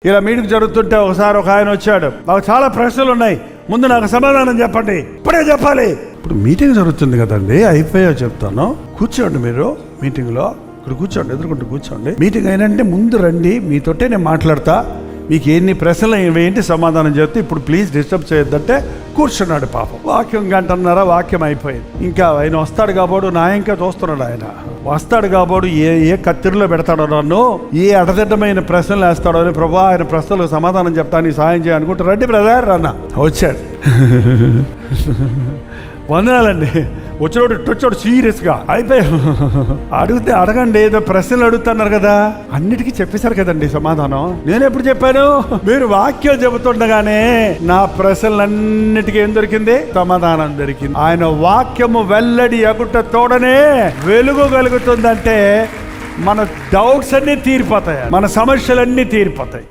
ఇలా మీటింగ్ జరుగుతుంటే ఒకసారి ఒక ఆయన వచ్చాడు. నాకు చాలా ప్రశ్నలు ఉన్నాయి, ముందు నాకు సమాధానం చెప్పండి, ఇప్పుడే చెప్పాలి. ఇప్పుడు మీటింగ్ జరుగుతుంది కదండి, అయిపోయా చెప్తాను. కూర్చోండి, మీరు మీటింగ్లో ఇక్కడ కూర్చోండి, ఎదుర్కొంటూ కూర్చోండి. మీటింగ్ అయినంటే ముందు రండి, మీతోటే నేను మాట్లాడతా, మీకు ఎన్ని ప్రశ్నలు ఏంటి సమాధానం చెప్తే ఇప్పుడు ప్లీజ్ డిస్టర్బ్ చేయొద్దంటే కూర్చున్నాడు. పాపం వాక్యం గంటన్నర వాక్యం అయిపోయింది. ఇంకా ఆయన వస్తాడు కాబోడు, నా ఇంకా చూస్తున్నాడు. ఆయన వస్తాడు కాబోడు ఏ కత్తిరిలో పెడతాడో, నన్ను ఏ అడదిడ్డమైన ప్రశ్నలు వేస్తాడో అని, ప్రభా ఆయన ప్రశ్నలకు సమాధానం చెప్తాను, సాయం చేయాలనుకుంటే రండి బ్రదర్ అన్న. వచ్చాడు. వందనాలండి. వచ్చాడు సీరియస్గా. అయిపోయా అడిగితే అడగండి, ఏదో ప్రశ్నలు అడుగుతున్నారు కదా, అన్నిటికీ చెప్పేశారు కదండి సమాధానం. నేను ఎప్పుడు చెప్పాను? మీరు వాక్యం చెబుతుండగానే నా ప్రశ్నలన్నిటికీ ఏం దొరికింది? సమాధానం దొరికింది. ఆయన వాక్యము వెల్లడి అగుట తోడనే వెలుగు కలుగుతుందంటే మన డౌట్స్ అన్నీ తీరిపోతాయి, మన సమస్యలన్నీ తీరిపోతాయి.